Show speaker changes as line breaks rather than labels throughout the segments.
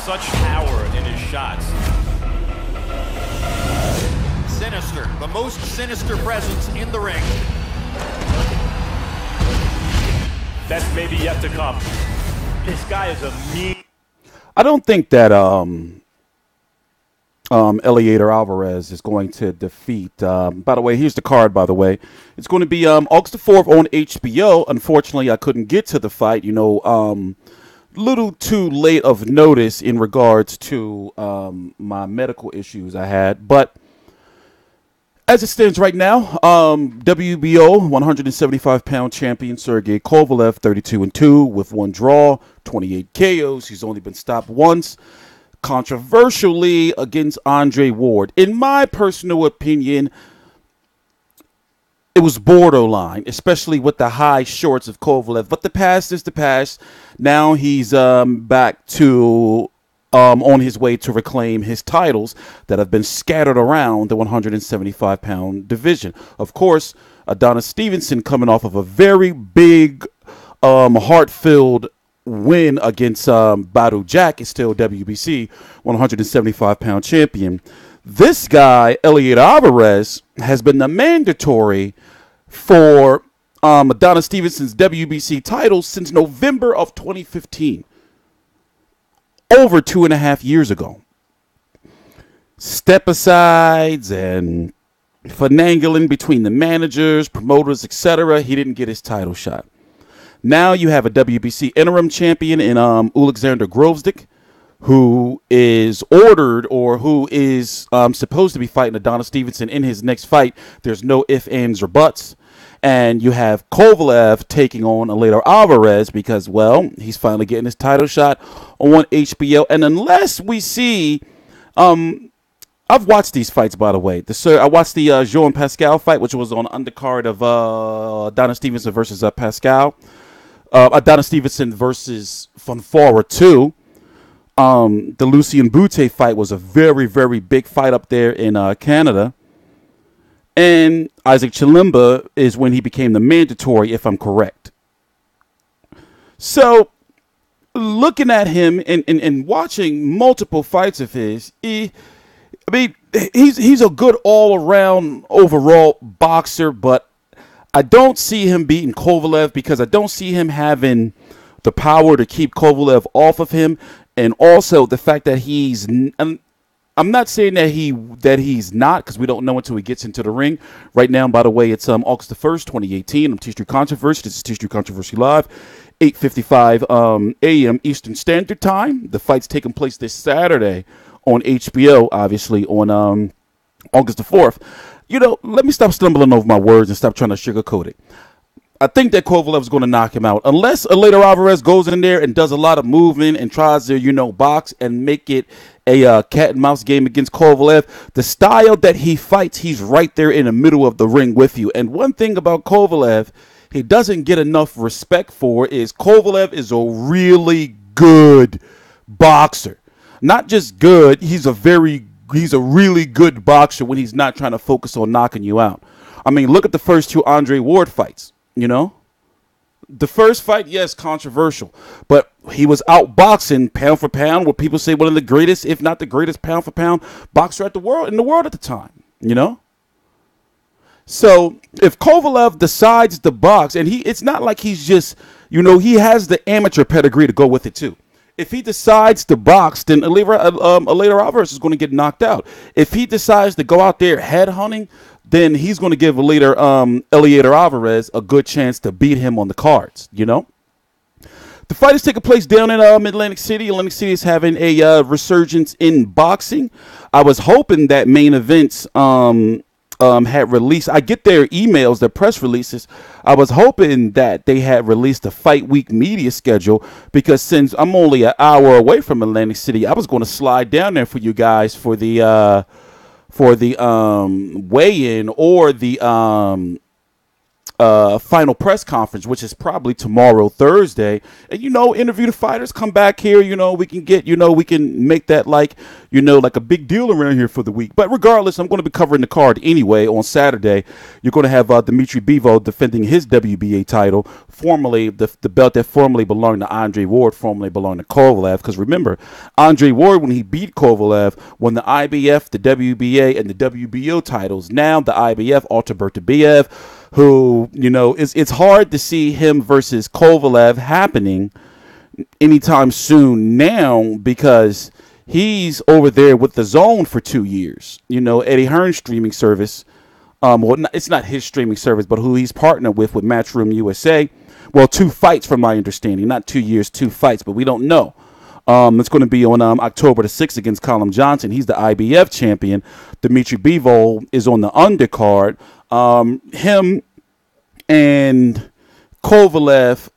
such power in his shots. Sinister, the most sinister presence in the ring.
That's maybe yet to come. This guy is a mean.
I don't think that Eleider Alvarez is going to defeat. By the way, here's the card, by the way. It's going to be August the 4th on HBO. Unfortunately, I couldn't get to the fight, little too late of notice in regards to my medical issues I had. But as it stands right now, WBO 175-pound champion Sergey Kovalev, 32-2 with 1 draw, 28 KOs. He's only been stopped once, controversially against Andre Ward. In my personal opinion, it was borderline, especially with the high shorts of Kovalev. But the past is the past. Now he's back to on his way to reclaim his titles that have been scattered around the 175-pound division. Of course, Adonis Stevenson coming off of a very big, heart-filled win against Badu Jack is still WBC 175-pound champion. This guy, Eleider Alvarez, has been the mandatory for Adonis Stevenson's WBC title since November of 2015. Over 2.5 years ago. Step-asides and finagling between the managers, promoters, etc. He didn't get his title shot. Now you have a WBC interim champion in Alexander Grovesdick, who is ordered or who is supposed to be fighting Adonis Stevenson in his next fight. There's no ifs, ands, or buts. And you have Kovalev taking on Eleider Alvarez because, well, he's finally getting his title shot on HBO. And unless we see, I've watched these fights, by the way. I watched the Jean Pascal fight, which was on undercard of Adonis Stevenson versus Pascal. Adonis Stevenson versus Fonfara 2. The Lucien Boutte fight was a very, very big fight up there in Canada. And Isaac Chilemba is when he became the mandatory, if I'm correct. So, looking at him and watching multiple fights of his, he's a good all-around overall boxer, but I don't see him beating Kovalev because I don't see him having the power to keep Kovalev off of him. And also the fact that I'm not saying that he's not, because we don't know until he gets into the ring. Right now, by the way, it's August the 1st, 2018. I'm TstreeT Controversy. This is TstreeT Controversy Live, 8:55 a.m. Eastern Standard Time. The fight's taking place this Saturday on HBO, obviously, on August the 4th. Let me stop stumbling over my words and stop trying to sugarcoat it. I think that Kovalev is going to knock him out. Unless Eleider Alvarez goes in there and does a lot of movement and tries to, box and make it a cat and mouse game against Kovalev. The style that he fights, he's right there in the middle of the ring with you. And one thing about Kovalev he doesn't get enough respect for is Kovalev is a really good boxer. Not just good, he's a really good boxer when he's not trying to focus on knocking you out. I mean, look at the first 2 Andre Ward fights. The first fight, yes, controversial, but he was outboxing pound for pound what people say one of the greatest, if not the greatest pound for pound boxer in the world at the time, So if Kovalev decides to box, and it's not like he's just, he has the amateur pedigree to go with it too. If he decides to box, then Eleider Alvarez is going to get knocked out. If he decides to go out there head hunting, then he's going to give Eleider Alvarez a good chance to beat him on the cards, The fight is taking place down in Atlantic City. Atlantic City is having a resurgence in boxing. I was hoping that Main Events had released. I get their emails, their press releases. I was hoping that they had released a Fight Week media schedule because since I'm only an hour away from Atlantic City, I was going to slide down there for you guys for the weigh-in or the final press conference, which is probably tomorrow, Thursday, and interview the fighters, come back here, we can get, we can make that like a big deal around here for the week. But regardless, I'm going to be covering the card anyway. On Saturday, you're going to have Dmitry Bivol defending his WBA title, formerly the belt that formerly belonged to Andre Ward, formerly belonged to Kovalev. Because remember, Andre Ward, when he beat Kovalev, won the IBF, the WBA, and the WBO titles. Now the IBF, Alberto, who, it's hard to see him versus Kovalev happening anytime soon now, because he's over there with the Zone for 2 years. Eddie Hearn's streaming service, it's not his streaming service, but who he's partnered with Matchroom USA. Well, 2 fights from my understanding, not 2 years, 2 fights, but we don't know. It's going to be on October the 6th against Callum Johnson. He's the IBF champion. Dmitry Bivol is on the undercard. Him and Kovalev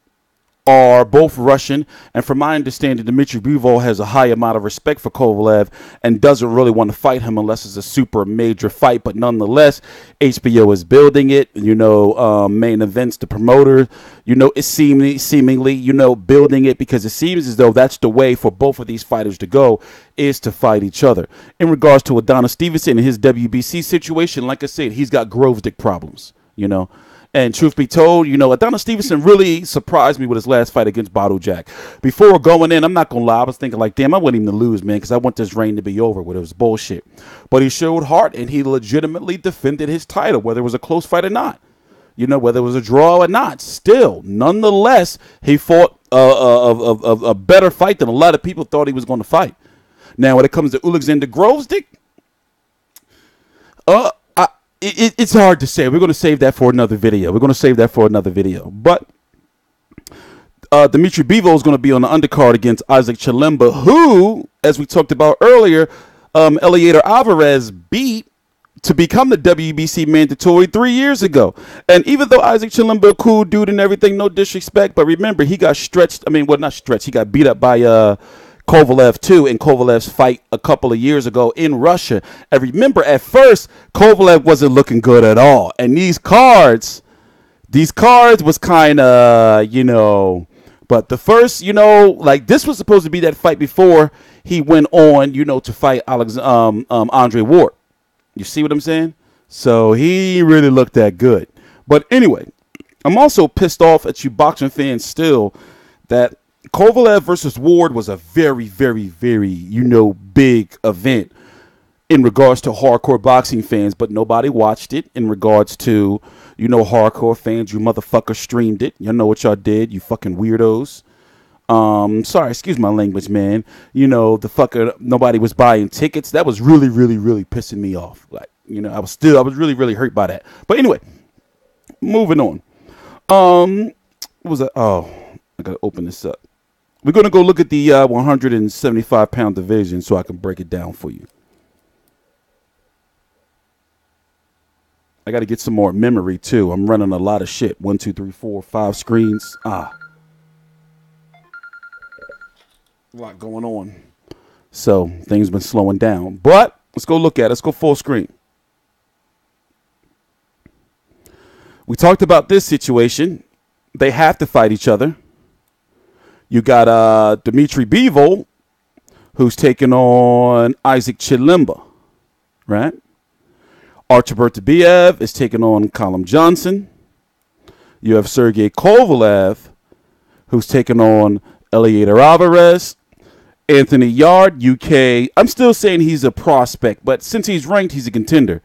are both Russian, and from my understanding, Dmitry Bivol has a high amount of respect for Kovalev and doesn't really want to fight him unless it's a super major fight. But nonetheless, HBO is building it. Main Events, the promoter, is seemingly building it, because it seems as though that's the way for both of these fighters to go, is to fight each other. In regards to Adonis Stevenson and his WBC situation, like I said, he's got Grove's dick problems, And truth be told, Adonis Stevenson really surprised me with his last fight against Bottle Jack. Before going in, I'm not going to lie, I was thinking like, damn, I want him to lose, man, because I want this reign to be over with. It was bullshit. But he showed heart, and he legitimately defended his title, whether it was a close fight or not. Whether it was a draw or not. Still, nonetheless, he fought a better fight than a lot of people thought he was going to fight. Now, when it comes to Alexander Grove's dick, it's hard to say. We're going to save that for another video. But Dmitry Bivol is going to be on the undercard against Isaac Chilemba, who, as we talked about earlier, Eleider Alvarez beat to become the WBC mandatory 3 years ago. And even though Isaac Chilemba, a cool dude and everything, no disrespect, but remember, he got stretched. Not stretched. He got beat up by Kovalev too, in Kovalev's fight a couple of years ago in Russia. And remember, at first, Kovalev wasn't looking good at all. And these cards was kind of, but the first, this was supposed to be that fight before he went on, to fight Andre Ward. You see what I'm saying? So he really looked that good. But anyway, I'm also pissed off at you boxing fans still that Kovalev versus Ward was a very, very, very, big event in regards to hardcore boxing fans, but nobody watched it. In regards to, hardcore fans, you motherfuckers streamed it. You know what y'all did, you fucking weirdos. Sorry, excuse my language, man. The fucker, nobody was buying tickets. That was really, really, really pissing me off. Like, I was really, really hurt by that. But anyway, moving on. What was that? Oh, I gotta open this up. We're going to go look at the 175-pound division so I can break it down for you. I got to get some more memory, too. I'm running a lot of shit. 1, 2, 3, 4, 5 screens. A lot going on. So things been slowing down. But let's go look at it. Let's go full screen. We talked about this situation. They have to fight each other. You got Dmitry Bivol, who's taking on Isaac Chilemba, right? Archibert Tabiev is taking on Callum Johnson. You have Sergey Kovalev, who's taking on Eleider Alvarez. Anthony Yard, UK. I'm still saying he's a prospect, but since he's ranked, he's a contender.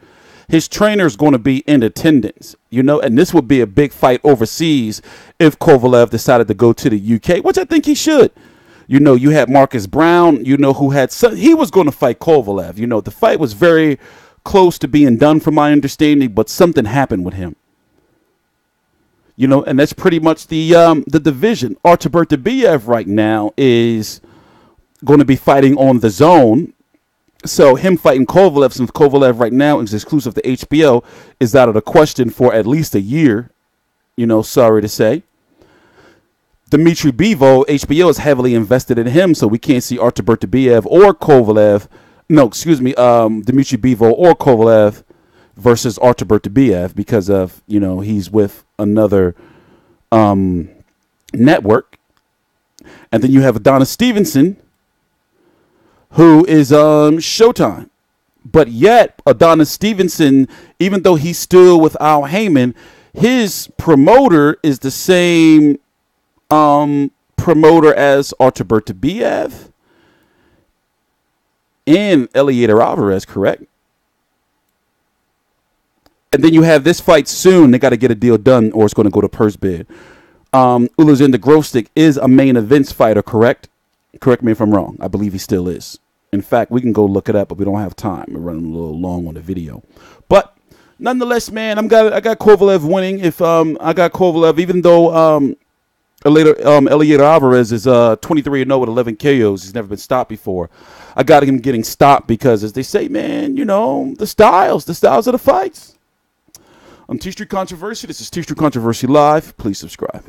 His trainer is going to be in attendance, and this would be a big fight overseas if Kovalev decided to go to the UK, which I think he should. You had Marcus Brown, who had he was going to fight Kovalev. The fight was very close to being done from my understanding, but something happened with him. And that's pretty much the division. Archibert Tabiev right now is going to be fighting on the Zone. So him fighting Kovalev, since Kovalev right now is exclusive to HBO, is out of the question for at least a year. Sorry to say. Dmitry Bivol, HBO is heavily invested in him, so we can't see Archibert Tabiev or Kovalev. No, excuse me, Dmitry Bivol or Kovalev versus Archibert Tabiev because of, he's with another network. And then you have Adonis Stevenson, who is Showtime. But yet, Adonis Stevenson, even though he's still with Al Heyman, his promoter is the same promoter as Arturberto Biev and Eleider Alvarez, correct? And then you have this fight soon. They got to get a deal done or it's going to go to purse bid. Ulazenda Grostik is a main events fighter, correct? Correct me if I'm wrong. I believe he still is. In fact, we can go look it up, but we don't have time. We're running a little long on the video. But nonetheless, man, I got Kovalev winning. If I got Kovalev, even though Eleider Alvarez is 23-0 with 11 KOs. He's never been stopped before. I got him getting stopped because, as they say, man, the styles of the fights. I'm TstreeT Controversy. This is TstreeT Controversy Live. Please subscribe.